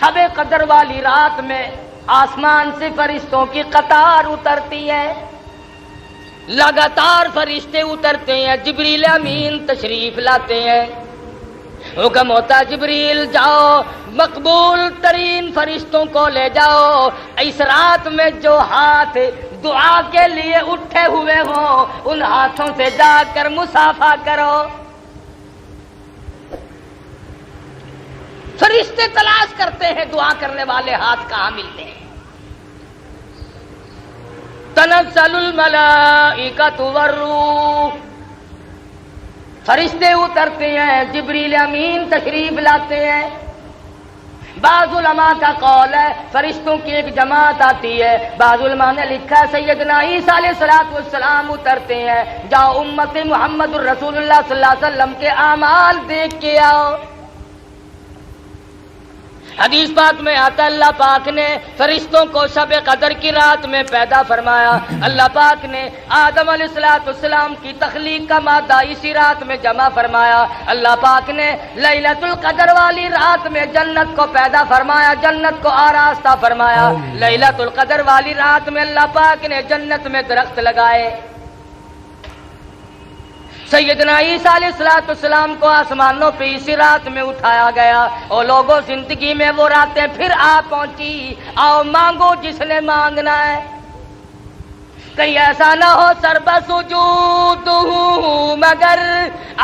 شب قدر والی رات میں آسمان سے فرشتوں کی قطار اترتی ہے، لگاتار فرشتے اترتے ہیں، جبریل امین تشریف لاتے ہیں، حکم ہوتا جبریل جاؤ مقبول ترین فرشتوں کو لے جاؤ، اس رات میں جو ہاتھ دعا کے لیے اٹھے ہوئے ہوں ان ہاتھوں سے جا کر مصافحہ کرو۔ فرشتے تلاش کرتے ہیں دعا کرنے والے ہاتھ کہاں ملتے ہیں۔ تنزل الملائکۃ والروح، فرشتے اترتے ہیں، جبریل امین تشریف لاتے ہیں۔ بعض علماء کا قول ہے فرشتوں کی ایک جماعت آتی ہے، بعض علماء نے لکھا ہے سیدنا عیسیٰ علیہ السلام اترتے ہیں، جاؤ امت محمد الرسول اللہ صلی اللہ علیہ وسلم کے اعمال دیکھ کے آؤ۔ حدیث پاک میں آتا اللہ پاک نے فرشتوں کو شب قدر کی رات میں پیدا فرمایا، اللہ پاک نے آدم علیہ السلام کی تخلیق کا مادہ اسی رات میں جمع فرمایا، اللہ پاک نے لیلۃ القدر والی رات میں جنت کو پیدا فرمایا، جنت کو آراستہ فرمایا، لیلۃ القدر والی رات میں اللہ پاک نے جنت میں درخت لگائے۔ سیدنا عیسیٰ علیہ السلام کو آسمانوں پہ اسی رات میں اٹھایا گیا، اور لوگوں زندگی میں وہ راتیں پھر آ پہنچی، آؤ مانگو جس نے مانگنا ہے، کہیں ایسا نہ ہو سر بسجود ہوں مگر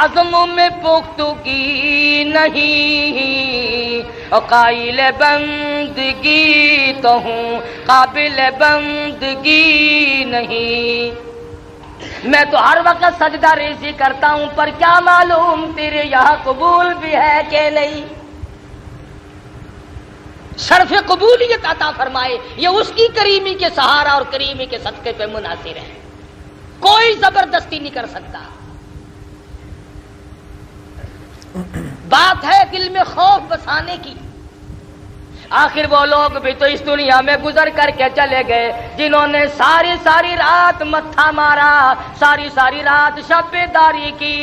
عزم میں پختگی نہیں، اور قائل بندگی تو ہوں قابل بندگی نہیں۔ میں تو ہر وقت سجدہ ریزی کرتا ہوں پر کیا معلوم تیرے یہاں قبول بھی ہے کہ نہیں۔ شرف قبولیت عطا فرمائے یہ اس کی کریمی کے سہارا اور کریمی کے صدقے پہ منحصر ہے، کوئی زبردستی نہیں کر سکتا۔ بات ہے دل میں خوف بسانے کی۔ آخر وہ لوگ بھی تو اس دنیا میں گزر کر کے چلے گئے جنہوں نے ساری رات متھا مارا، ساری رات شب بیداری کی،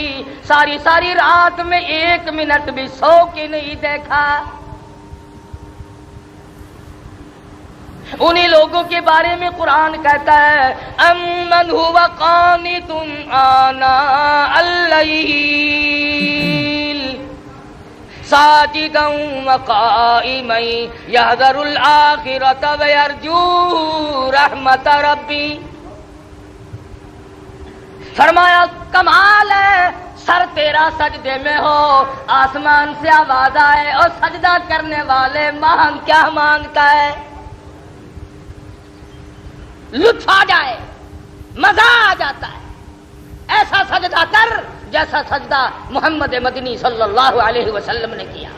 ساری رات میں ایک منٹ بھی سو کے نہیں دیکھا۔ انہی لوگوں کے بارے میں قرآن کہتا ہے امن هو قانت آناء اللیل ساجدا وقائما یحذر الآخرۃ ویرجو رحمت ربی۔ فرمایا کمال ہے سر تیرا سجدے میں ہو، آسمان سے آواز آئے اور سجدہ کرنے والے مانگ کیا مانگتا ہے، لطف آ جائے، مزہ آ جاتا ہے، ایسا سجدہ کر جیسا سجدہ محمد مدنی صلی اللہ علیہ وسلم نے کیا،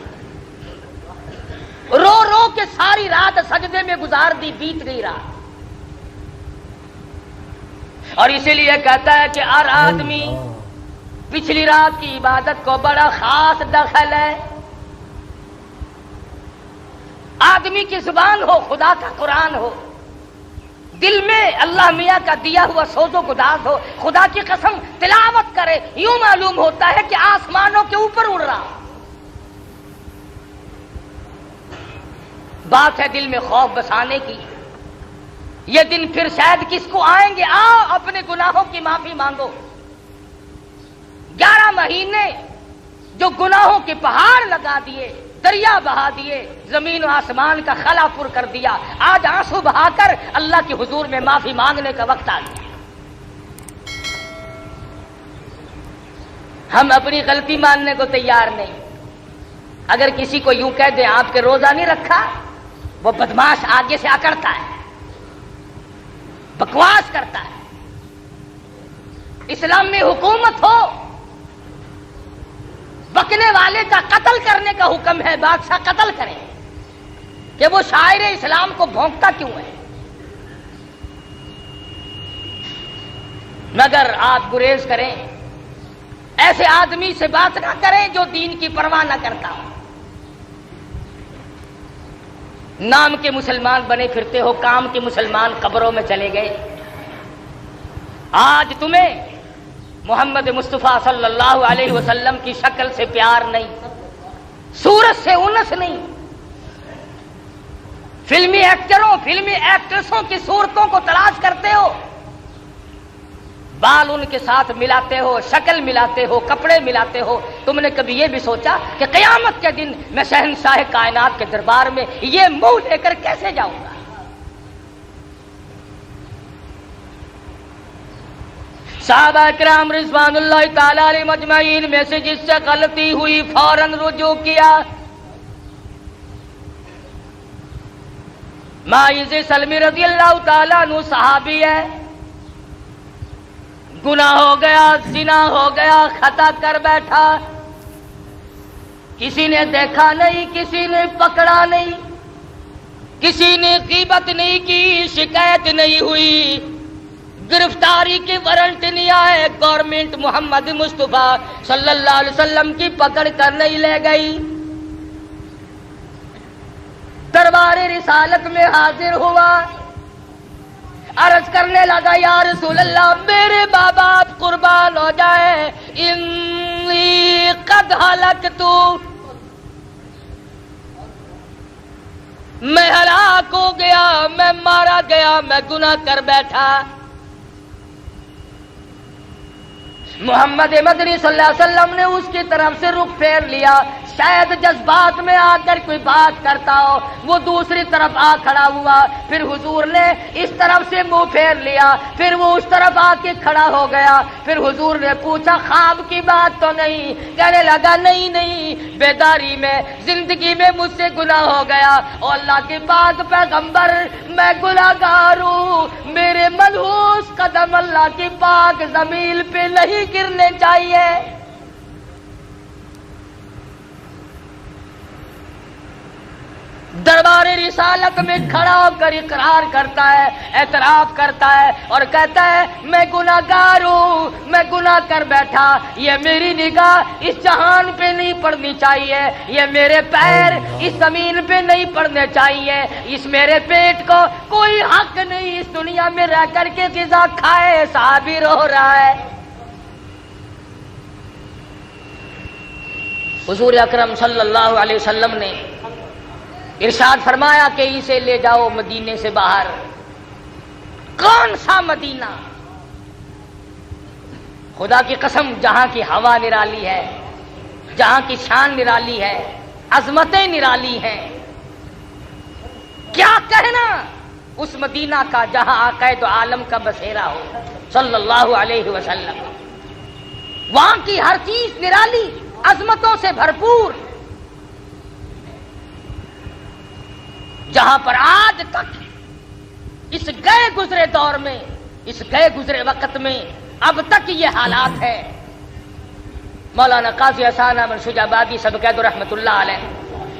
رو رو کے ساری رات سجدے میں گزار دی، بیت گئی رات۔ اور اسی لیے کہتا ہے کہ ہر آدمی پچھلی رات کی عبادت کو بڑا خاص دخل ہے۔ آدمی کی زبان ہو، خدا کا قرآن ہو، دل میں اللہ میاں کا دیا ہوا سوز و گداز ہو، خدا کی قسم تلاوت کرے، یوں معلوم ہوتا ہے کہ آسمانوں کے اوپر اڑ رہا۔ بات ہے دل میں خوف بسانے کی۔ یہ دن پھر شاید کس کو آئیں گے، آؤ اپنے گناہوں کی معافی مانگو۔ 11 مہینے جو گناہوں کے پہاڑ لگا دیے، دریا بہا دیے، زمین و آسمان کا خلا پر کر دیا، آج آنسو بہا کر اللہ کے حضور میں معافی مانگنے کا وقت آ گیا۔ ہم اپنی غلطی ماننے کو تیار نہیں۔ اگر کسی کو یوں کہہ دیں آپ کے روزہ نہیں رکھا، وہ بدماش آگے سے اکڑتا ہے، بکواس کرتا ہے۔ اسلام میں حکومت ہو، بکنے والے کا قتل کرنے کا حکم ہے، بادشاہ قتل کرے، کہ وہ شاعر اسلام کو بھونکتا کیوں ہے؟ مگر آپ گریز کریں، ایسے آدمی سے بات نہ کریں جو دین کی پرواہ نہ کرتا ہو۔ نام کے مسلمان بنے پھرتے ہو، کام کے مسلمان قبروں میں چلے گئے۔ آج تمہیں محمد مصطفیٰ صلی اللہ علیہ وسلم کی شکل سے پیار نہیں، صورت سے انس نہیں، فلمی ایکٹروں فلمی ایکٹریسوں کی صورتوں کو تلاش کرتے ہو، بال ان کے ساتھ ملاتے ہو، شکل ملاتے ہو، کپڑے ملاتے ہو. تم نے کبھی یہ بھی سوچا کہ قیامت کے دن میں شہنشاہ کائنات کے دربار میں یہ منہ لے کر کیسے جاؤں گا؟ صحابہ کرام رضوان اللہ تعالی علیہ مجمعین میں سے جس سے غلطی ہوئی فوراً رجوع کیا. ماعز سلمی رضی اللہ تعالیٰ عنہ صحابی ہے، گناہ ہو گیا، زنا ہو گیا، خطا کر بیٹھا، کسی نے دیکھا نہیں، کسی نے پکڑا نہیں، کسی نے غیبت نہیں کی، شکایت نہیں ہوئی، گرفتاری کے وارنٹ نہیں آئے، گورنمنٹ محمد مصطفیٰ صلی اللہ علیہ وسلم کی پکڑ کر نہیں لے گئی. دربار رسالت میں حاضر ہوا، عرض کرنے لگا یا رسول اللہ میرے ماں باپ قربان ہو جائے، انی قد ہلکت، میں ہلاک ہو گیا، میں مارا گیا، میں گناہ کر بیٹھا. محمد مدنی صلی اللہ علیہ وسلم نے اس کی طرف سے رخ پھیر لیا. شاید جذبات میں آ کر کوئی بات کرتا ہو، وہ دوسری طرف آ کھڑا ہوا، پھر حضور نے اس طرف سے منہ پھیر لیا، پھر وہ اس طرف آ کے کھڑا ہو گیا. پھر حضور نے پوچھا خواب کی بات تو نہیں؟ کہنے لگا نہیں نہیں، بیداری میں زندگی میں مجھ سے گناہ ہو گیا، اور اللہ کے پاک پیغمبر میں گناہگار ہوں، میرے ملحوظ قدم اللہ کی پاک زمین پہ نہیں گرنے چاہیے. دربار رسالت میں کھڑا ہو کر اقرار کرتا ہے، اعتراف کرتا ہے اور کہتا ہے میں گناہگار ہوں، میں گناہ کر بیٹھا. یہ میری نگاہ اس جہان پہ نہیں پڑنی چاہیے، یہ میرے پیر اس زمین پہ نہیں پڑنے چاہیے، اس میرے پیٹ کو کوئی حق نہیں اس دنیا میں رہ کر کے غذا کھائے. صحابی رو رہا ہے. حضور اکرم صلی اللہ علیہ وسلم نے ارشاد فرمایا کہ اسے لے جاؤ مدینے سے باہر. کون سا مدینہ؟ خدا کی قسم جہاں کی ہوا نرالی ہے، جہاں کی شان نرالی ہے، عظمتیں نرالی ہیں، کیا کہنا اس مدینہ کا جہاں آقا دو عالم کا بسیرا ہو صلی اللہ علیہ وسلم. وہاں کی ہر چیز نرالی، عظمتوں سے بھرپور، جہاں پر آج تک اس گئے گزرے دور میں، اس گئے گزرے وقت میں اب تک یہ حالات ہے. مولانا قاضی احسان احمد شجابادی سبقید رحمت اللہ علیہ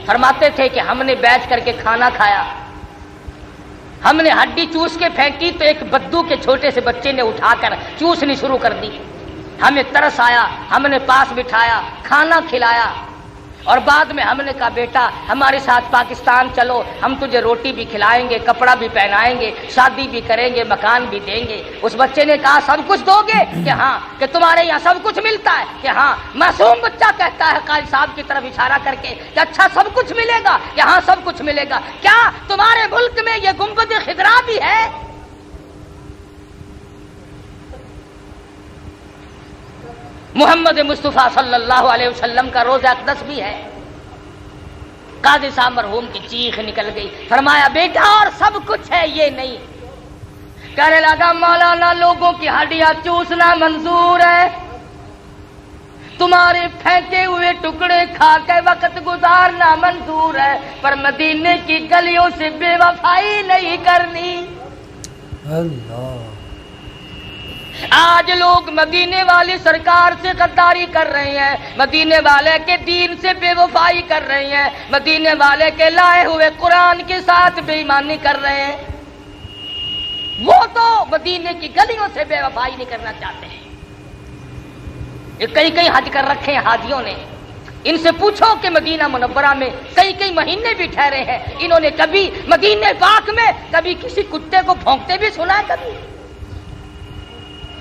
فرماتے تھے کہ ہم نے بیٹھ کر کے کھانا کھایا، ہم نے ہڈی چوس کے پھینکی تو ایک بدو کے چھوٹے سے بچے نے اٹھا کر چوسنی شروع کر دی. ہمیں ترس آیا، ہم نے پاس بٹھایا، کھانا کھلایا، اور بعد میں ہم نے کہا بیٹا ہمارے ساتھ پاکستان چلو، ہم تجھے روٹی بھی کھلائیں گے، کپڑا بھی پہنائیں گے، شادی بھی کریں گے، مکان بھی دیں گے. اس بچے نے کہا سب کچھ دو گے؟ کہ ہاں. کہ تمہارے یہاں سب کچھ ملتا ہے؟ کہ ہاں. معصوم بچہ کہتا ہے قاضی صاحب کی طرف اشارہ کر کے کہ اچھا سب کچھ ملے گا؟ کہ ہاں سب کچھ ملے گا. کیا تمہارے ملک میں یہ گنبد خضرا بھی ہے؟ محمد مصطفیٰ صلی اللہ علیہ وسلم کا روضہ اقدس بھی ہے. قاضی صاحب مرحوم کی چیخ نکل گئی. فرمایا بیٹا اور سب کچھ ہے یہ نہیں. کہنے لگا مولانا لوگوں کی ہڈیاں چوسنا منظور ہے، تمہارے پھینکے ہوئے ٹکڑے کھا کے وقت گزارنا منظور ہے، پر مدینے کی گلیوں سے بے وفائی نہیں کرنی. اللہ. آج لوگ مدینے والی سرکار سے غداری کر رہے ہیں، مدینے والے کے دین سے بے وفائی کر رہے ہیں، مدینے والے کے لائے ہوئے قرآن کے ساتھ بے ایمانی کر رہے ہیں. وہ تو مدینے کی گلیوں سے بے وفائی نہیں کرنا چاہتے ہیں. یہ کئی حج کر رکھے ہیں حاجیوں نے، ان سے پوچھو کہ مدینہ منورہ میں کئی مہینے بھی ٹھہرے ہیں، انہوں نے کبھی مدینے پاک میں کبھی کسی کتے کو بھونکتے بھی سنا ہے؟ کبھی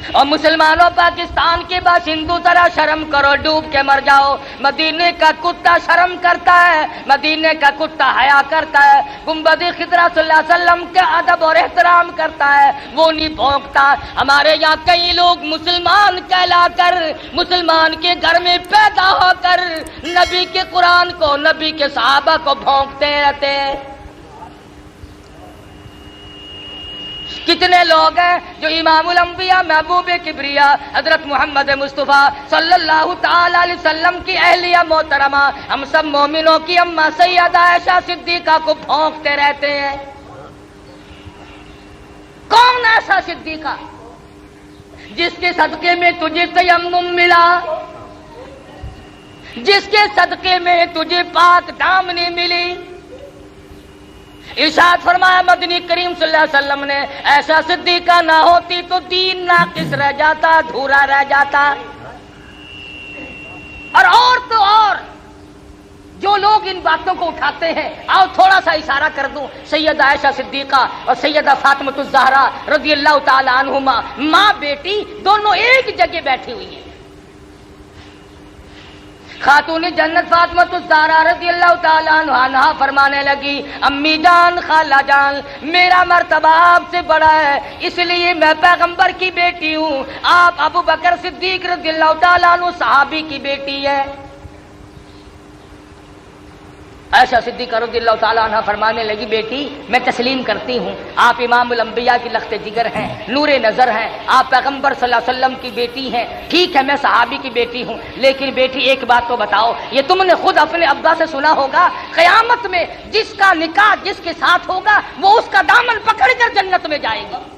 اور مسلمانوں پاکستان کے باشندوں ذرا شرم کرو، ڈوب کے مر جاؤ۔ مدینے کا کتا شرم کرتا ہے، مدینے کا کتا حیا کرتا ہے، گنبد خضرا صلی اللہ علیہ وسلم کا ادب اور احترام کرتا ہے، وہ نہیں بھونکتا۔ ہمارے یہاں کئی لوگ مسلمان کہلا کر، مسلمان کے گھر میں پیدا ہو کر نبی کے قرآن کو، نبی کے صحابہ کو بھونکتے رہتے ہیں۔ کتنے لوگ ہیں جو امام الانبیاء محبوب کبریا حضرت محمد مصطفیٰ صلی اللہ تعالی علیہ وسلم کی اہلیہ محترمہ، ہم سب مومنوں کی اماں سیدہ عائشہ صدیقہ کو بھونکتے رہتے ہیں۔ کون ایسا صدیقہ جس کے صدقے میں تجھے تیمم ملا، جس کے صدقے میں تجھے پاک دامنی ملی؟ ارشاد فرمایا مدنی کریم صلی اللہ علیہ وسلم نے، ایسا صدیقہ نہ ہوتی تو دین ناقص رہ جاتا، ادھورا رہ جاتا۔ اور تو اور جو لوگ ان باتوں کو اٹھاتے ہیں، آؤ تھوڑا سا اشارہ کر دوں، سیدہ عائشہ صدیقہ اور سیدہ فاطمہ الزہرا رضی اللہ تعالی عنہما، ماں بیٹی دونوں ایک جگہ بیٹھی ہوئی ہیں۔ خاتون جنت فاطمہ الزہرا رضی اللہ تعالیٰ عنہا فرمانے لگی، امی جان، خالہ جان، میرا مرتبہ آپ سے بڑا ہے، اس لیے میں پیغمبر کی بیٹی ہوں، آپ ابو بکر صدیق رضی اللہ تعالیٰ عنہ صحابی کی بیٹی ہے۔ عائشہ صدیقہ رضی اللہ تعالیٰ عنہ فرمانے لگی، بیٹی میں تسلیم کرتی ہوں، آپ امام الانبیاء کی لخت جگر ہیں، نور نظر ہیں، آپ پیغمبر صلی اللہ علیہ وسلم کی بیٹی ہیں، ٹھیک ہے میں صحابی کی بیٹی ہوں، لیکن بیٹی ایک بات تو بتاؤ، یہ تم نے خود اپنے ابا سے سنا ہوگا، قیامت میں جس کا نکاح جس کے ساتھ ہوگا وہ اس کا دامن پکڑ کر جنت میں جائے گی۔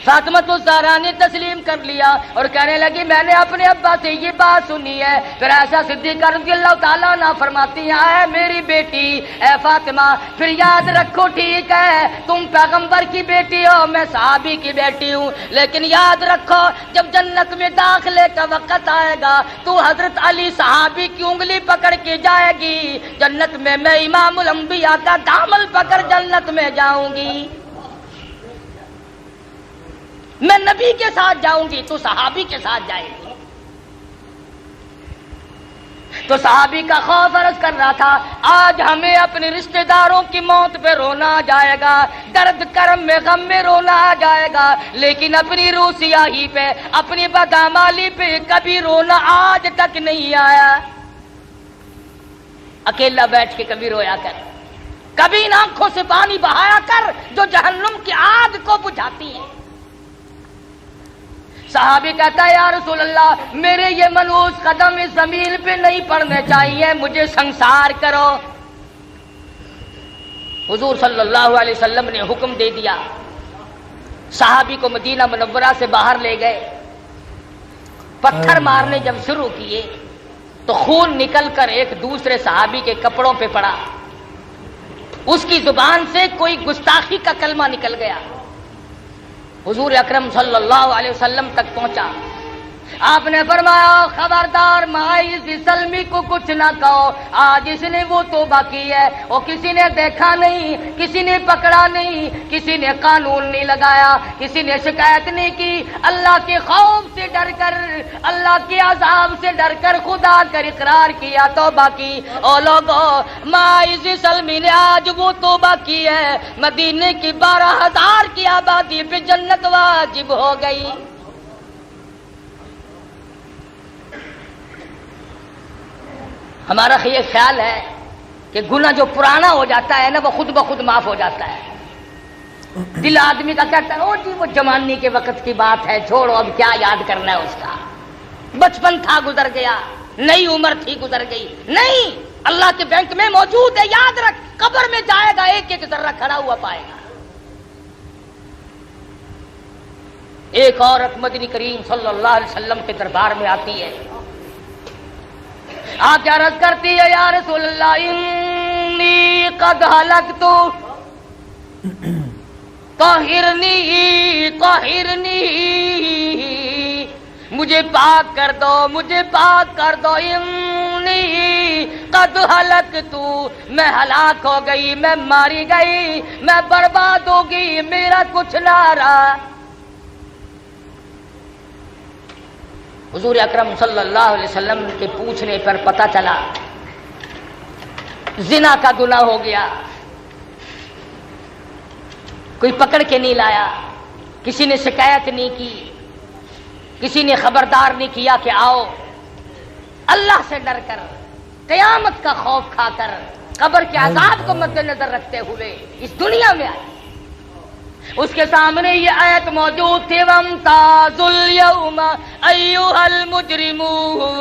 فاطمہ الزہرا نے تسلیم کر لیا اور کہنے لگی، میں نے اپنے ابا سے یہ بات سنی ہے۔ پھر عائشہ صدیقہ رضی اللہ تعالیٰ عنہ فرماتی ہیں، اے میری بیٹی، اے فاطمہ، پھر یاد رکھو، ٹھیک ہے تم پیغمبر کی بیٹی ہو، میں صحابی کی بیٹی ہوں، لیکن یاد رکھو جب جنت میں داخلے کا وقت آئے گا تو حضرت علی صحابی کی انگلی پکڑ کے جائے گی جنت میں، میں امام الانبیاء کا دامن پکڑ جنت میں جاؤں گی، میں نبی کے ساتھ جاؤں گی، تو صحابی کے ساتھ جائے گی۔ تو صحابی کا خوف عرض کر رہا تھا، آج ہمیں اپنے رشتہ داروں کی موت پہ رونا آ جائے گا، درد کرم میں غم میں رونا آ جائے گا، لیکن اپنی روح سیاہی پہ، اپنی بدعمالی پہ کبھی رونا آج تک نہیں آیا۔ اکیلا بیٹھ کے کبھی رویا کر، کبھی ان آنکھوں سے پانی بہایا کر جو جہنم کی آگ کو بجھاتی ہے۔ صحابی کہتا ہے، یا رسول اللہ، میرے یہ منحوس قدم اس زمین پہ نہیں پڑنے چاہیے، مجھے سنسار کرو۔ حضور صلی اللہ علیہ وسلم نے حکم دے دیا، صحابی کو مدینہ منورہ سے باہر لے گئے، پتھر مارنے جب شروع کیے تو خون نکل کر ایک دوسرے صحابی کے کپڑوں پہ پڑا، اس کی زبان سے کوئی گستاخی کا کلمہ نکل گیا، حضور اکرم صلی اللہ علیہ وسلم تک پہنچا۔ آپ نے فرمایا، خبردار ماعز سلمی کو کچھ نہ کہو، آج اس نے وہ توبہ کی ہے، اور کسی نے دیکھا نہیں، کسی نے پکڑا نہیں، کسی نے قانون نہیں لگایا، کسی نے شکایت نہیں کی، اللہ کے خوف سے ڈر کر، اللہ کے عذاب سے ڈر کر خدا کر اقرار کیا، توبہ کی۔ اور لوگوں، ماعز سلمی نے آج وہ توبہ کی ہے، مدینے کی 12,000 کی آبادی پہ جنت واجب ہو گئی۔ ہمارا یہ خیال ہے کہ گناہ جو پرانا ہو جاتا ہے نا وہ خود بخود معاف ہو جاتا ہے۔ دل آدمی کا کہتا ہے، او جی وہ جوانی کے وقت کی بات ہے، چھوڑو اب کیا یاد کرنا ہے اس کا، بچپن تھا گزر گیا، نئی عمر تھی گزر گئی۔ نہیں، اللہ کے بینک میں موجود ہے، یاد رکھ، قبر میں جائے گا ایک ایک ذرہ کھڑا ہوا پائے گا۔ ایک عورت مدنی کریم صلی اللہ علیہ وسلم کے دربار میں آتی ہے، آپ کیا عرض کرتی ہے، یا رسول اللہ، انی قد ہلکت، طہرنی طہرنی، مجھے پاک کر دو، مجھے پاک کر دو، انی قد ہلکت، میں ہلاک ہو گئی، میں ماری گئی، میں برباد ہو گئی، میرا کچھ نہ رہا۔ حضور اکرم صلی اللہ علیہ وسلم کے پوچھنے پر پتہ چلا زنا کا گناہ ہو گیا. کوئی پکڑ کے نہیں لایا, کسی نے شکایت نہیں کی, کسی نے خبردار نہیں کیا کہ آؤ اللہ سے ڈر کر, قیامت کا خوف کھا کر, قبر کے عذاب کو مد نظر رکھتے ہوئے اس دنیا میں آئے. اس کے سامنے یہ آیت موجود تھی, وَامْتَازُوا الْيَوْمَ أَيُّهَا الْمُجْرِمُونَ,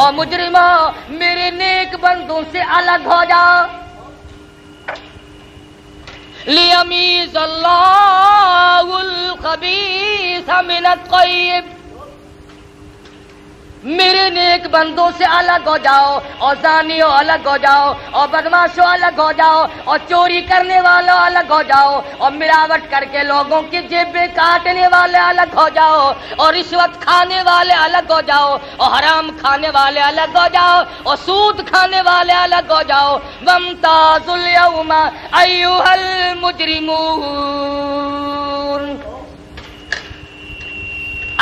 اور مجرموں میرے نیک بندوں سے الگ ہو جاؤ. لِيَمِيزَ اللَّهُ الْخَبِيثَ مِنَ الطَّيِّبِ, میرے نیک بندوں سے الگ ہو جاؤ, اور زانیوں الگ ہو جاؤ, اور بدماشوں الگ ہو جاؤ, اور چوری کرنے والوں الگ ہو جاؤ, اور ملاوٹ کر کے لوگوں کی جیبیں کاٹنے والے الگ ہو جاؤ, اور رشوت کھانے والے الگ ہو جاؤ, اور حرام کھانے والے الگ ہو جاؤ, اور سود کھانے والے الگ ہو جاؤ. وَامْتَازُوا الْيَوْمَ أَيُّهَا الْمُجْرِمُونَ,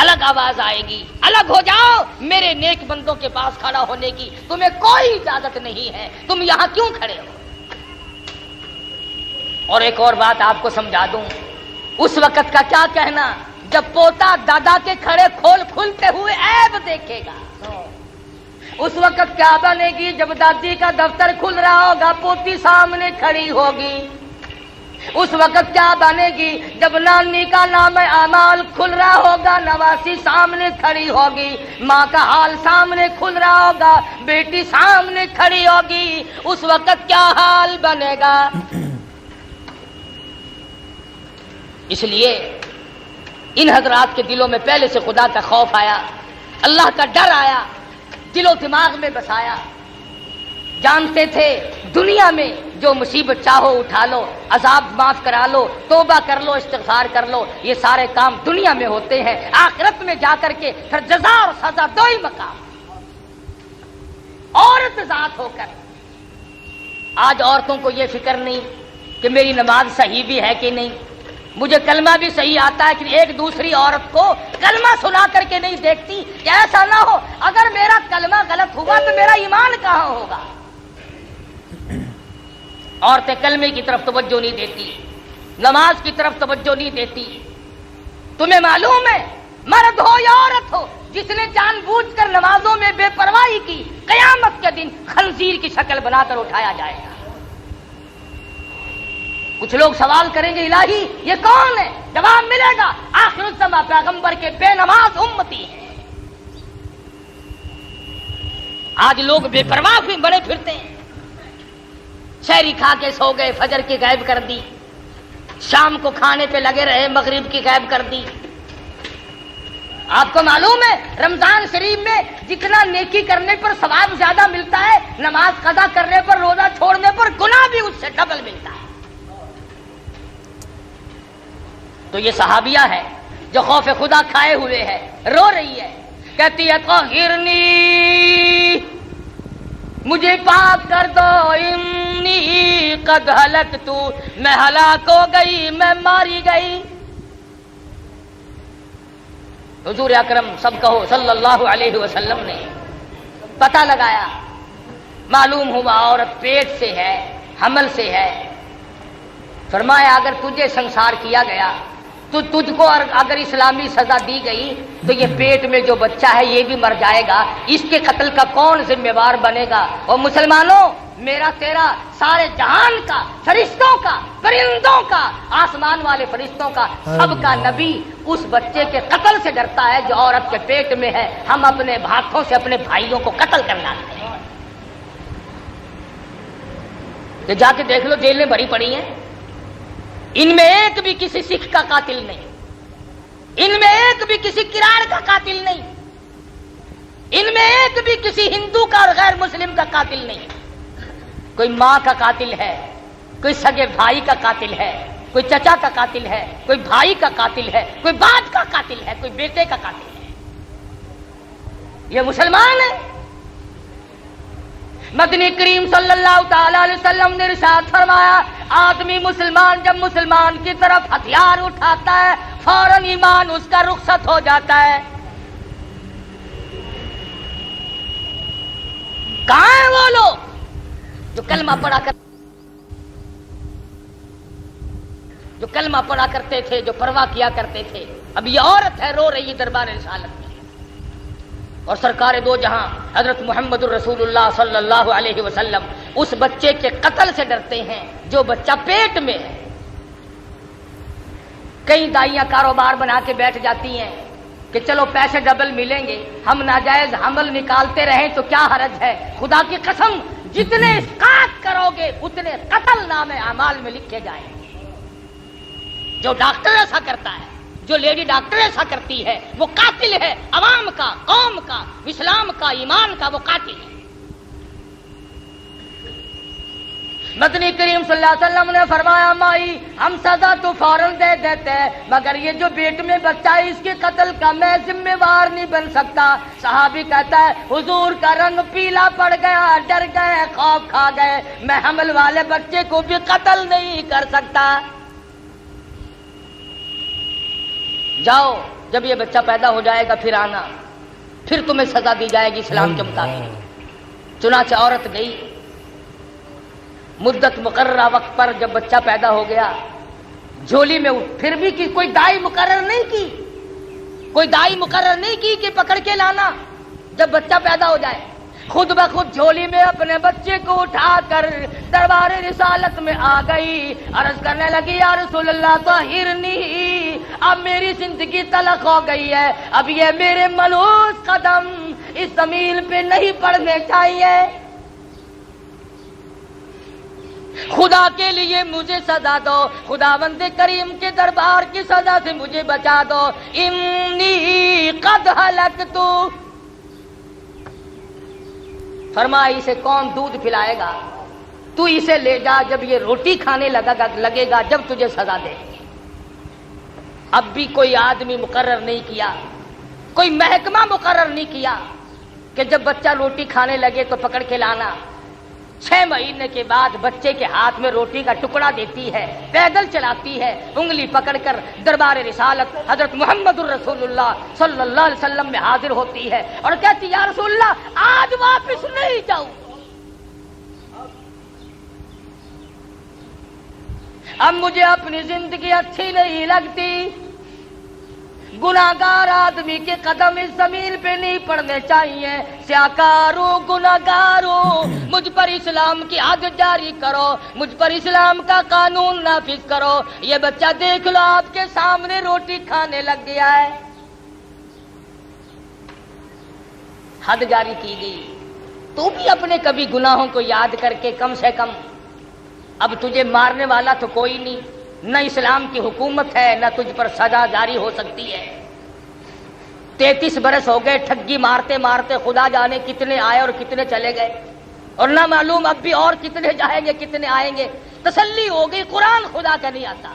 الگ آواز آئے گی, الگ ہو جاؤ میرے نیک بندوں کے پاس کھڑا ہونے کی تمہیں کوئی اجازت نہیں ہے, تم یہاں کیوں کھڑے ہو. اور ایک اور بات آپ کو سمجھا دوں, اس وقت کا کیا کہنا جب پوتا دادا کے کھڑے کھلتے ہوئے عیب دیکھے گا. اس وقت کیا بنے گی جب دادی کا دفتر کھل رہا ہوگا, پوتی سامنے کھڑی ہوگی. اس وقت کیا بنے گی جب نانی کا نام اعمال کھل رہا ہوگا, نواسی سامنے کھڑی ہوگی, ماں کا حال سامنے کھل رہا ہوگا, بیٹی سامنے کھڑی ہوگی. اس وقت کیا حال بنے گا. اس لیے ان حضرات کے دلوں میں پہلے سے خدا کا خوف آیا, اللہ کا ڈر آیا, دل و دماغ میں بسایا. جانتے تھے دنیا میں جو مصیبت چاہو اٹھا لو, عذاب معاف کرا لو, توبہ کر لو, استغفار کر لو, یہ سارے کام دنیا میں ہوتے ہیں. آخرت میں جا کر کے پھر جزا اور سزا دو ہی مقام. عورت ذات ہو کر آج عورتوں کو یہ فکر نہیں کہ میری نماز صحیح بھی ہے کہ نہیں, مجھے کلمہ بھی صحیح آتا ہے, کہ ایک دوسری عورت کو کلمہ سنا کر کے نہیں دیکھتی کہ ایسا نہ ہو اگر میرا کلمہ غلط ہوا تو میرا ایمان کہاں ہوگا. عورتیں کلمے کی طرف توجہ نہیں دیتی, نماز کی طرف توجہ نہیں دیتی. تمہیں معلوم ہے مرد ہو یا عورت ہو, جس نے جان بوجھ کر نمازوں میں بے پرواہی کی, قیامت کے دن خنزیر کی شکل بنا کر اٹھایا جائے گا. کچھ لوگ سوال کریں گے الہی یہ کون ہے, جواب ملے گا آخر الزماں پیغمبر کے بے نماز امتی ہیں. آج لوگ بے پرواہ ہوئے بڑے پھرتے ہیں, شہری کھا کے سو گئے, فجر کی غائب کر دی, شام کو کھانے پہ لگے رہے, مغرب کی غائب کر دی. آپ کو معلوم ہے رمضان شریف میں جتنا نیکی کرنے پر ثواب زیادہ ملتا ہے, نماز قضا کرنے پر, روزہ چھوڑنے پر گناہ بھی اس سے ڈبل ملتا ہے. تو یہ صحابیہ ہے جو خوف خدا کھائے ہوئے ہے, رو رہی ہے, کہتی ہے طہرنی, مجھے پاک کر دو, انی قد ہلکت, میں ہلاک ہو گئی, میں ماری گئی. حضور اکرم سب کہو صلی اللہ علیہ وسلم نے پتہ لگایا, معلوم ہوا عورت پیٹ سے ہے, حمل سے ہے. فرمایا اگر تجھے سنسار کیا گیا تو تجھ کو اگر اسلامی سزا دی گئی تو یہ پیٹ میں جو بچہ ہے یہ بھی مر جائے گا, اس کے قتل کا کون ذمہ دار بنے گا. اور مسلمانوں میرا تیرا سارے جہان کا, فرشتوں کا, پرندوں کا, آسمان والے فرشتوں کا, سب کا نبی اس بچے کے قتل سے ڈرتا ہے جو عورت کے پیٹ میں ہے. ہم اپنے ہاتھوں سے اپنے بھائیوں کو قتل کر ڈالتے ہیں. کہ جا کے دیکھ لو جیلیں بھری پڑی ہیں, ان میں ایک بھی کسی سکھ کا قاتل نہیں, ان میں ایک بھی کسی کراڑ کا قاتل نہیں, ان میں ایک بھی کسی ہندو کا اور غیر مسلم کا قاتل نہیں. کوئی ماں کا قاتل ہے, کوئی سگے بھائی کا قاتل ہے, کوئی چچا کا قاتل ہے, کوئی بھائی کا قاتل ہے, کوئی باپ کا قاتل ہے, کوئی بیٹے کا قاتل ہے. یہ مسلمان ہے. مدنی کریم صلی اللہ تعالی علیہ وسلم نے ارشاد فرمایا, آدمی مسلمان جب مسلمان کی طرف ہتھیار اٹھاتا ہے فوراً ایمان اس کا رخصت ہو جاتا ہے. کہاں ہیں وہ لوگ جو کلمہ پڑھا کرتے تھے، جو پرواہ کیا کرتے تھے؟ اب یہ عورت ہے رو رہی دربار رسالت میں، اور سرکار دو جہاں حضرت محمد الرسول اللہ صلی اللہ علیہ وسلم اس بچے کے قتل سے ڈرتے ہیں جو بچہ پیٹ میں ہے۔ کئی دائیاں کاروبار بنا کے بیٹھ جاتی ہیں کہ چلو پیسے ڈبل ملیں گے، ہم ناجائز حمل نکالتے رہیں تو کیا حرج ہے؟ خدا کی قسم جتنے اسقاط کرو گے اتنے قتل نام اعمال میں لکھے جائیں گے۔ جو ڈاکٹر ایسا کرتا ہے، جو لیڈی ڈاکٹر ایسا کرتی ہے، وہ قاتل ہے، عوام کا، قوم کا، اسلام کا، ایمان کا، وہ قاتل ہے۔ مدنی کریم صلی اللہ علیہ وسلم نے فرمایا مائی ہم سزا تو فوراً دے دیتے ہیں، مگر یہ جو پیٹ میں بچہ ہے اس کے قتل کا میں ذمہ وار نہیں بن سکتا۔ صحابی کہتا ہے حضور کا رنگ پیلا پڑ گیا، ڈر گئے، خوف کھا گئے، میں حمل والے بچے کو بھی قتل نہیں کر سکتا۔ جاؤ، جب یہ بچہ پیدا ہو جائے گا پھر آنا، پھر تمہیں سزا دی جائے گی اسلام کے مطابق۔ چنانچہ عورت گئی، مدت مقررہ وقت پر جب بچہ پیدا ہو گیا جھولی میں پھر بھی کی کوئی دائی مقرر نہیں کی کہ پکڑ کے لانا جب بچہ پیدا ہو جائے، خود بخود جھولی میں اپنے بچے کو اٹھا کر دربار رسالت میں آ گئی، عرض کرنے لگی یا رسول اللہ طہرنی، اب میری زندگی تلخ ہو گئی ہے، اب یہ میرے ملوث قدم اس زمین پہ نہیں پڑنے چاہیے، خدا کے لیے مجھے سزا دو، خداوند کریم کے دربار کی سزا سے مجھے بچا دو، انی قد ہلکت۔ فرمایا اسے کون دودھ پلائے گا؟ تو اسے لے جا، جب یہ روٹی کھانے لگے گا جب تجھے سزا دے۔ اب بھی کوئی آدمی مقرر نہیں کیا، کوئی محکمہ مقرر نہیں کیا کہ جب بچہ روٹی کھانے لگے تو پکڑ کے لانا۔ 6 مہینے کے بعد بچے کے ہاتھ میں روٹی کا ٹکڑا دیتی ہے، پیدل چلاتی ہے، انگلی پکڑ کر دربار رسالت حضرت محمد الرسول اللہ صلی اللہ علیہ وسلم میں حاضر ہوتی ہے اور کہتی یا رسول اللہ آج واپس نہیں جاؤں، اب مجھے اپنی زندگی اچھی نہیں لگتی، گناہگار آدمی کے قدم اس زمین پہ نہیں پڑنے چاہیے، سیاکاروں گناہگاروں مجھ پر اسلام کی حد جاری کرو، مجھ پر اسلام کا قانون نافذ کرو، یہ بچہ دیکھ لو آپ کے سامنے روٹی کھانے لگ گیا ہے۔ حد جاری کی گئی، تو بھی اپنے کبھی گناہوں کو یاد کر کے کم سے کم، اب تجھے مارنے والا تو کوئی نہیں، نہ اسلام کی حکومت ہے، نہ تجھ پر سزا جاری ہو سکتی ہے۔ 33 برس ہو گئے ٹھگی مارتے مارتے، خدا جانے کتنے آئے اور کتنے چلے گئے، اور نہ معلوم اب بھی اور کتنے جائیں گے کتنے آئیں گے۔ تسلی ہو گئی قرآن خدا کا نہیں آتا،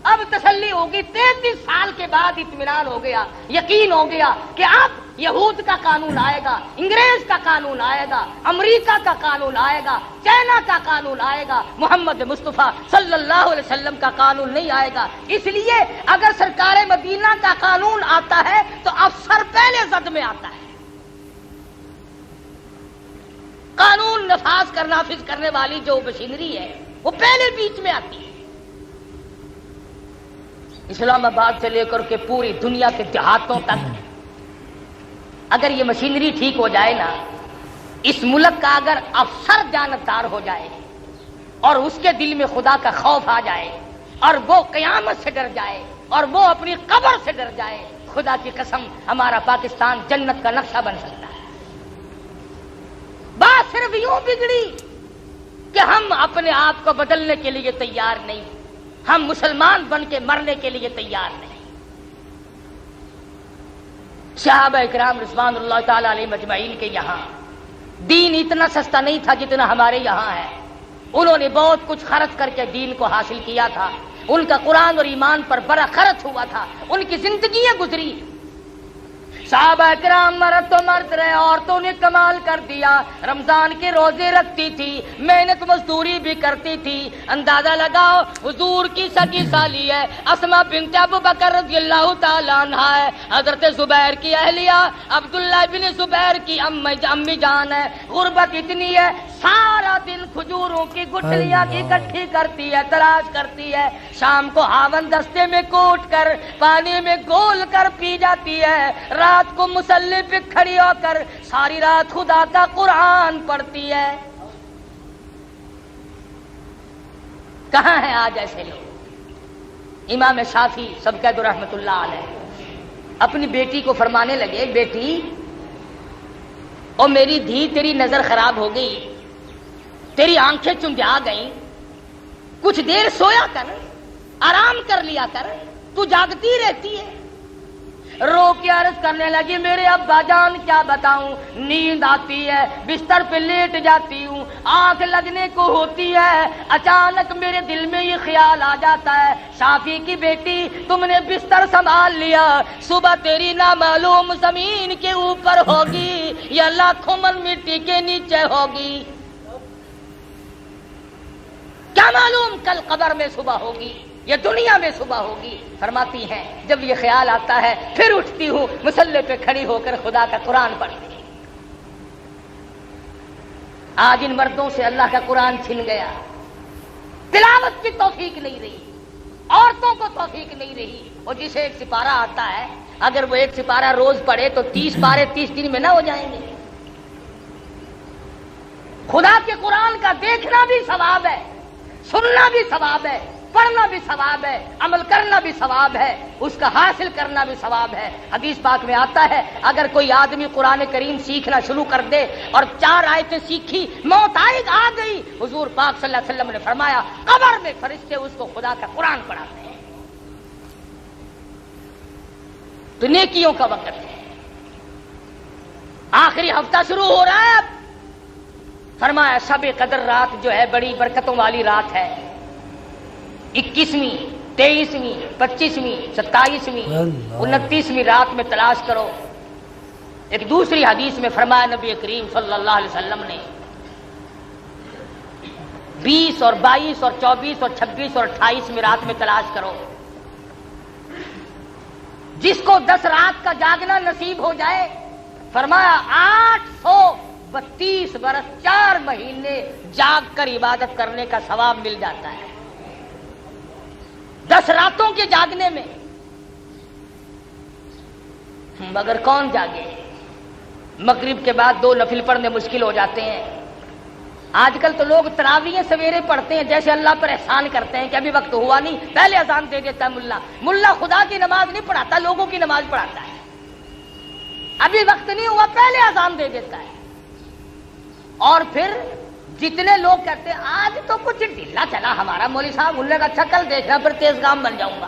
اب تسلی ہوگی، 33 سال کے بعد اطمینان ہو گیا، یقین ہو گیا کہ اب یہود کا قانون آئے گا، انگریز کا قانون آئے گا، امریکہ کا قانون آئے گا، چائنا کا قانون آئے گا، محمد مصطفیٰ صلی اللہ علیہ وسلم کا قانون نہیں آئے گا۔ اس لیے اگر سرکار مدینہ کا قانون آتا ہے تو افسر پہلے زد میں آتا ہے، قانون نافذ کرنے والی جو مشینری ہے وہ پہلے بیچ میں آتی ہے۔ اسلام آباد سے لے کر کے پوری دنیا کے دیہاتوں تک اگر یہ مشینری ٹھیک ہو جائے نا، اس ملک کا اگر افسر جانبدار ہو جائے اور اس کے دل میں خدا کا خوف آ جائے اور وہ قیامت سے ڈر جائے اور وہ اپنی قبر سے ڈر جائے، خدا کی قسم ہمارا پاکستان جنت کا نقشہ بن سکتا ہے۔ بات صرف یوں بگڑی کہ ہم اپنے آپ کو بدلنے کے لیے تیار نہیں، ہم مسلمان بن کے مرنے کے لیے تیار نہیں۔ صحابہ اکرام رضوان اللہ تعالی علیہ مجمعین کے یہاں دین اتنا سستا نہیں تھا جتنا ہمارے یہاں ہے، انہوں نے بہت کچھ خرچ کر کے دین کو حاصل کیا تھا، ان کا قرآن اور ایمان پر بڑا خرچ ہوا تھا، ان کی زندگیاں گزری۔ صحابہ کرام مرد تو مرد رہے، عورتوں نے کمال کر دیا، رمضان کے روزے رکھتی تھی، محنت مزدوری بھی کرتی تھی۔ اندازہ لگاؤ حضور کی سگی سالی ہے، اسماء بنت ابو بکر رضی اللہ تعالی عنہ ہے، حضرت زبیر کی اہلیہ عبداللہ بن زبیر کی امی جان ہے۔ غربت اتنی ہے سارا دن کھجوروں کی گٹھلیاں اکٹھی کرتی ہے، تلاش کرتی ہے، شام کو ہاون دستے میں کوٹ کر پانی میں گول کر پی جاتی ہے، رات کو مصلی پہ کھڑی ہو کر ساری رات خدا کا قرآن پڑھتی ہے۔ کہاں ہیں آج ایسے لوگ؟ امام شافعی سبقت رحمت اللہ علیہ اپنی بیٹی کو فرمانے لگے، بیٹی او میری دھی، تیری نظر خراب ہو گئی، تیری آنکھیں چندیا گئیں، کچھ دیر سویا کر، آرام کر لیا کر، تو جاگتی رہتی ہے۔ رو کے عرض کرنے لگی، میرے ابا جان کیا بتاؤں، نیند آتی ہے، بستر پہ لیٹ جاتی ہوں، آنکھ لگنے کو ہوتی ہے، اچانک میرے دل میں یہ خیال آ جاتا ہے، شافی کی بیٹی تم نے بستر سنبھال لیا، صبح تیری نامعلوم زمین کے اوپر ہوگی یا لاکھوں من مٹی کے نیچے ہوگی، کیا معلوم کل قبر میں صبح ہوگی یہ دنیا میں صبح ہوگی۔ فرماتی ہیں جب یہ خیال آتا ہے پھر اٹھتی ہوں، مصلی پہ کھڑی ہو کر خدا کا قرآن پڑھتی ہوں۔ آج ان مردوں سے اللہ کا قرآن چھن گیا، تلاوت کی توفیق نہیں رہی، عورتوں کو توفیق نہیں رہی۔ اور جسے ایک سپارہ آتا ہے اگر وہ ایک سپارہ روز پڑھے تو 30 پارے 30 دن میں نہ ہو جائیں گے۔ خدا کے قرآن کا دیکھنا بھی ثواب ہے، سننا بھی ثواب ہے، پڑھنا بھی ثواب ہے، عمل کرنا بھی ثواب ہے، اس کا حاصل کرنا بھی ثواب ہے۔ حدیث پاک میں آتا ہے اگر کوئی آدمی قرآن کریم سیکھنا شروع کر دے اور 4 آیتیں سیکھی، موت آ گئی، حضور پاک صلی اللہ علیہ وسلم نے فرمایا قبر میں فرشتے اس کو خدا کا قرآن پڑھاتے ہیں۔ تو نیکیوں کا وقت ہے، آخری ہفتہ شروع ہو رہا ہے اب۔ فرمایا شب قدر رات جو ہے بڑی برکتوں والی رات ہے، 21ویں 23ویں 25ویں 27ویں 29ویں رات میں تلاش کرو۔ ایک دوسری حدیث میں فرمایا نبی کریم صلی اللہ علیہ وسلم نے 20 اور 22 اور 24 اور 26 اور 28 رات میں تلاش کرو۔ جس کو 10 رات کا جاگنا نصیب ہو جائے، فرمایا 832 برس 4 مہینے جاگ کر عبادت کرنے کا ثواب مل جاتا ہے 10 راتوں کے جاگنے میں۔ مگر کون جاگے؟ مغرب کے بعد 2 نفل پڑھنے مشکل ہو جاتے ہیں۔ آج کل تو لوگ تراویح سویرے پڑھتے ہیں، جیسے اللہ پر احسان کرتے ہیں کہ ابھی وقت ہوا نہیں، پہلے اذان دے دیتا ہے ملا خدا کی نماز نہیں پڑھاتا، لوگوں کی نماز پڑھاتا ہے۔ ابھی وقت نہیں ہوا پہلے اذان دے دیتا ہے۔ اور پھر جتنے لوگ کہتے ہیں آج تو کچھ ڈھیلا چلا ہمارا مولوی صاحب، ان لوگ اچھا کل دیکھنا پھر تیز گام بن جاؤں گا،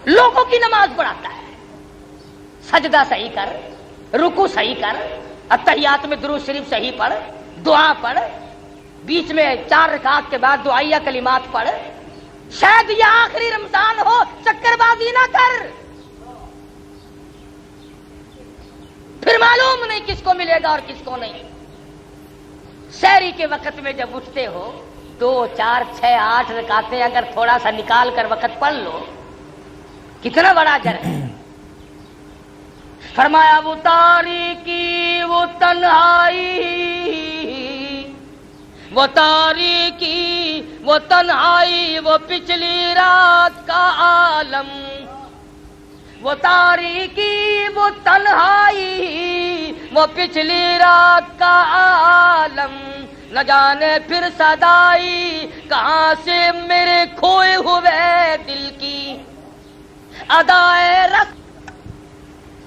لوگوں کی نماز پڑھاتا ہے۔ سجدہ صحیح کر، رکوع صحیح کر، اتحیات میں درود شریف صحیح پڑھ، دعا پڑھ، بیچ میں 4 رکعات کے بعد دعائیہ کلمات پڑھ۔ شاید یہ آخری رمضان ہو، چکر بازی نہ کر، پھر معلوم نہیں کس کو ملے گا اور کس کو نہیں۔ سحری کے وقت میں جب اٹھتے ہو 2 4 6 8 رکعتیں اگر تھوڑا سا نکال کر وقت پڑھ لو، کتنا بڑا اجر ہے۔ فرمایا وہ تاریکی وہ تنہائی، وہ تاریکی وہ تنہائی، وہ پچھلی رات کا عالم، وہ تاریکی وہ تنہائی، وہ پچھلی رات کا عالم، نہ جانے پھر صدائی کہاں سے میرے کھوئے ہوئے دل کی ادائے رس۔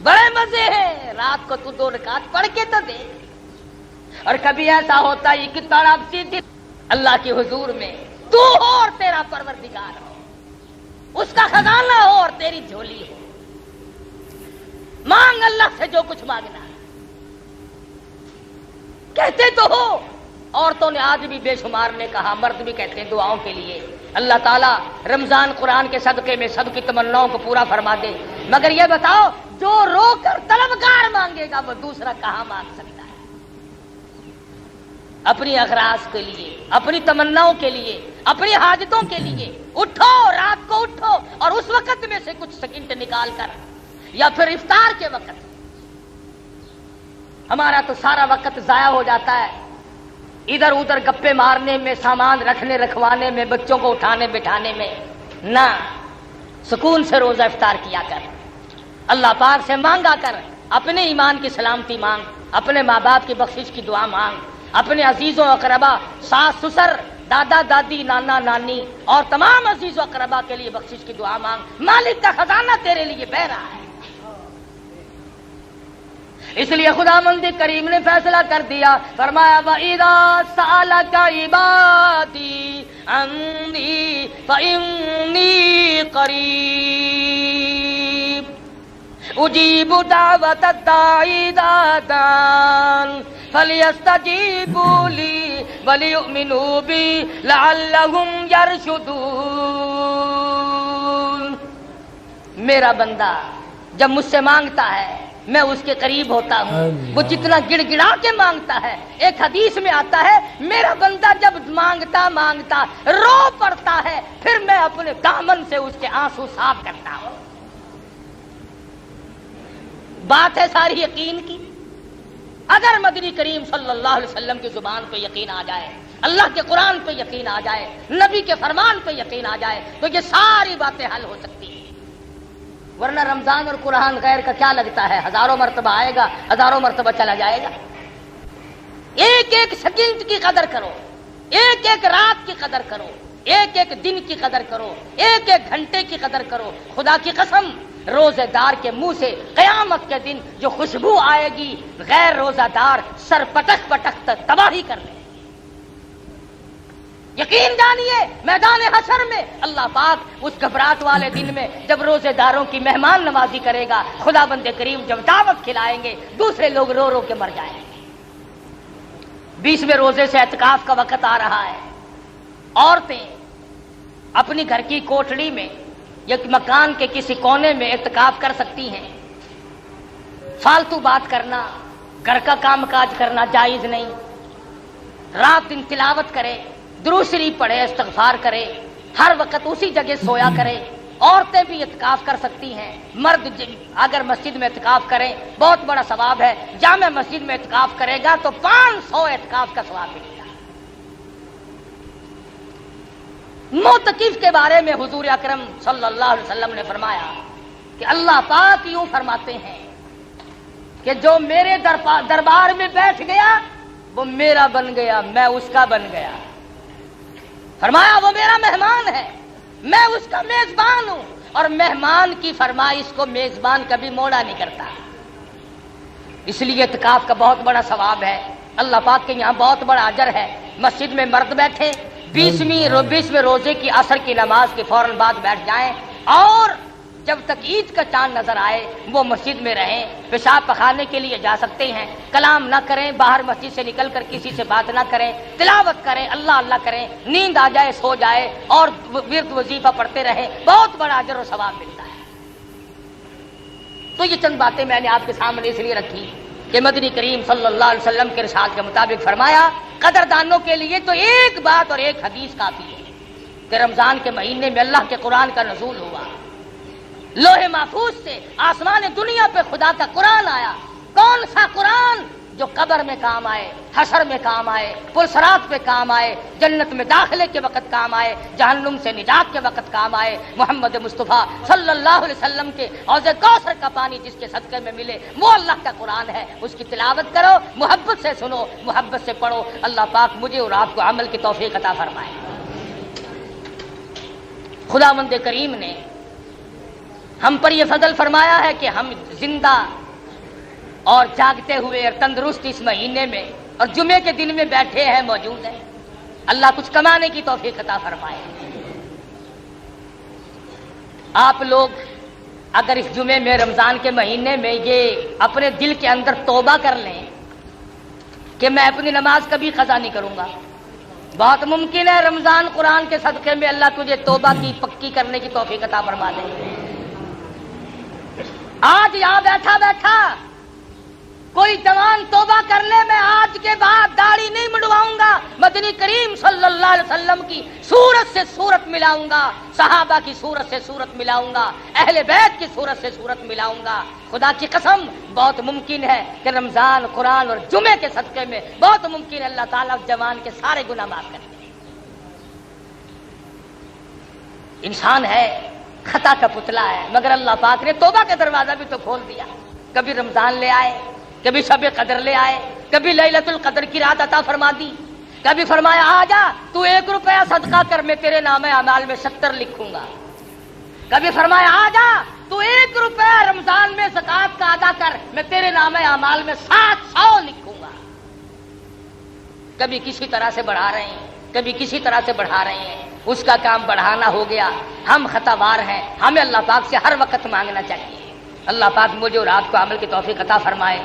بڑے مزے ہیں، رات کو تو 2 رکعت پڑھ کے تو دیکھ۔ اور کبھی ایسا ہوتا ہے کہ تڑپ سی دل اللہ کے حضور میں تو ہو اور تیرا پروردگار ہو، اس کا خزانہ ہو اور تیری جھولی ہو، مانگ اللہ سے جو کچھ مانگنا ہے۔ کہتے تو ہو، عورتوں نے آج بھی بے شمار نے کہا، مرد بھی کہتے ہیں دعاؤں کے لیے اللہ تعالیٰ رمضان قرآن کے صدقے میں سب کی تمناؤں کو پورا فرما دے. مگر یہ بتاؤ جو رو کر طلبگار مانگے گا وہ دوسرا کہاں مانگ سکتا ہے؟ اپنی اغراض کے لیے، اپنی تمناؤں کے لیے، اپنی حاجتوں کے لیے اٹھو، رات کو اٹھو اور اس وقت میں سے کچھ سیکنڈ نکال کر یا پھر افطار کے وقت. ہمارا تو سارا وقت ضائع ہو جاتا ہے ادھر ادھر گپے مارنے میں، سامان رکھنے رکھوانے میں، بچوں کو اٹھانے بٹھانے میں. نہ، سکون سے روزہ افطار کیا کر، اللہ پاک سے مانگا کر، اپنے ایمان کی سلامتی مانگ، اپنے ماں باپ کی بخشش کی دعا مانگ، اپنے عزیزوں اقربا، ساس سسر، دادا دادی، نانا نانی اور تمام عزیز و اقربا کے لیے بخشش کی دعا مانگ. مالک کا خزانہ تیرے لیے بہ رہا ہے. اس لیے خداوند کریم نے فیصلہ کر دیا، فرمایا وَإِذَا سَأَلَكَ عِبَادِي عَنِّي فَإِنِّي قَرِيبٌ أُجِيبُ دَعْوَةَ الدَّاعِ إِذَا دَعَانِ فَلْيَسْتَجِيبُوا لِي وَلْيُؤْمِنُوا بِي لَعَلَّهُمْ يَرْشُدُونَ. میرا بندہ جب مجھ سے مانگتا ہے میں اس کے قریب ہوتا ہوں. وہ جتنا گڑ گڑا کے مانگتا ہے، ایک حدیث میں آتا ہے میرا بندہ جب مانگتا مانگتا رو پڑتا ہے پھر میں اپنے دامن سے اس کے آنسو صاف کرتا ہوں. بات ہے ساری یقین کی. اگر مدنی کریم صلی اللہ علیہ وسلم کی زبان پہ یقین آ جائے، اللہ کے قرآن پہ یقین آ جائے، نبی کے فرمان پہ یقین آ جائے تو یہ ساری باتیں حل ہو سکتی ہیں. ورنہ رمضان اور قرآن غیر کا کیا لگتا ہے؟ ہزاروں مرتبہ آئے گا، ہزاروں مرتبہ چلا جائے گا. ایک ایک سیکنڈ کی قدر کرو، ایک ایک رات کی قدر کرو، ایک ایک دن کی قدر کرو، ایک ایک گھنٹے کی قدر کرو. خدا کی قسم روزے دار کے منہ سے قیامت کے دن جو خوشبو آئے گی غیر روزہ دار سر پٹک پٹک تباہی کر لے. یقین جانیے میدان حشر میں اللہ پاک اس گھبراہٹ والے دن میں جب روزے داروں کی مہمان نوازی کرے گا، خدا بند کریم جب دعوت کھلائیں گے دوسرے لوگ رو رو کے مر جائیں گے. 20ویں روزے سے اعتکاف کا وقت آ رہا ہے. عورتیں اپنی گھر کی کوٹڑی میں یا مکان کے کسی کونے میں اعتکاف کر سکتی ہیں. فالتو بات کرنا، گھر کا کام کاج کرنا جائز نہیں. رات دن تلاوت کرے، درود شریف پڑھے، استغفار کرے، ہر وقت اسی جگہ سویا کرے. عورتیں بھی اعتکاف کر سکتی ہیں. مرد اگر مسجد میں اعتکاف کریں بہت بڑا ثواب ہے. جامع مسجد میں اعتکاف کرے گا تو 500 اعتکاف کا ثواب ملے گا. معتکف کے بارے میں حضور اکرم صلی اللہ علیہ وسلم نے فرمایا کہ اللہ پاک یوں فرماتے ہیں کہ جو میرے دربار میں بیٹھ گیا وہ میرا بن گیا، میں اس کا بن گیا. فرمایا وہ میرا مہمان ہے، میں اس کا میزبان ہوں، اور مہمان کی فرمائش کو میزبان کبھی موڑا نہیں کرتا. اس لیے اعتکاف کا بہت بڑا ثواب ہے. اللہ پاک کے یہاں بہت بڑا اجر ہے. مسجد میں مرد بیٹھے 20ویں روزے کی عصر کی نماز کے فوراً بعد بیٹھ جائیں اور جب تک عید کا چاند نظر آئے وہ مسجد میں رہیں. پیشاب پخانے کے لیے جا سکتے ہیں، کلام نہ کریں، باہر مسجد سے نکل کر کسی سے بات نہ کریں، تلاوت کریں، اللہ اللہ کریں، نیند آ جائے سو جائے اور ورد وظیفہ پڑھتے رہیں. بہت بڑا اجر و ثواب ملتا ہے. تو یہ چند باتیں میں نے آپ کے سامنے اس لیے رکھی کہ مدنی کریم صلی اللہ علیہ وسلم کے ارشاد کے مطابق فرمایا قدردانوں کے لیے تو ایک بات اور ایک حدیث کافی ہے کہ رمضان کے مہینے میں اللہ کے قرآن کا نزول ہوا. لوح محفوظ سے آسمان دنیا پہ خدا کا قرآن آیا. کون سا قرآن؟ جو قبر میں کام آئے، حشر میں کام آئے، پلسرات پہ کام آئے، جنت میں داخلے کے وقت کام آئے، جہنم سے نجات کے وقت کام آئے. محمد مصطفیٰ صلی اللہ علیہ وسلم کے حوض کوثر کا پانی جس کے صدقے میں ملے وہ اللہ کا قرآن ہے. اس کی تلاوت کرو، محبت سے سنو، محبت سے پڑھو. اللہ پاک مجھے اور آپ کو عمل کی توفیق عطا فرمائے. خداوند کریم نے ہم پر یہ فضل فرمایا ہے کہ ہم زندہ اور جاگتے ہوئے اور تندرست اس مہینے میں اور جمعے کے دن میں بیٹھے ہیں، موجود ہیں. اللہ کچھ کمانے کی توفیق عطا فرمائے. آپ لوگ اگر اس جمعے میں رمضان کے مہینے میں یہ اپنے دل کے اندر توبہ کر لیں کہ میں اپنی نماز کبھی قضا نہیں کروں گا، بہت ممکن ہے رمضان قرآن کے صدقے میں اللہ تجھے توبہ کی پکی کرنے کی توفیق عطا فرما دے۔ آج یہاں بیٹھا بیٹھا کوئی جوان توبہ کرنے میں آج کے بعد داڑھی نہیں منڈواؤں گا، مدنی کریم صلی اللہ علیہ وسلم کی صورت سے صورت ملاؤں گا، صحابہ کی صورت سے صورت ملاؤں گا، اہل بیت کی صورت سے صورت ملاؤں گا، خدا کی قسم بہت ممکن ہے کہ رمضان قرآن اور جمعے کے صدقے میں بہت ممکن ہے اللہ تعالیٰ اس جوان کے سارے گناہ معاف کر دے۔ انسان ہے، خطا کا پتلا ہے، مگر اللہ پاک نے توبہ کا دروازہ بھی تو کھول دیا۔ کبھی رمضان لے آئے، کبھی شب قدر لے آئے، کبھی لیلۃ القدر کی رات عطا فرما دی، کبھی فرمایا آ جا تو 1 روپیہ صدقہ کر میں تیرے نام اعمال میں 70 لکھوں گا، کبھی فرمایا آ جا تو 1 روپیہ رمضان میں زکات کا ادا کر میں تیرے نام اعمال میں 700 لکھوں گا۔ کبھی کسی طرح سے بڑھا رہے ہیں، کبھی کسی طرح سے بڑھا رہے ہیں، اس کا کام بڑھانا ہو گیا۔ ہم خطا وار ہیں، ہمیں اللہ پاک سے ہر وقت مانگنا چاہیے۔ اللہ پاک مجھے اور آپ کو عمل کی توفیق عطا فرمائے۔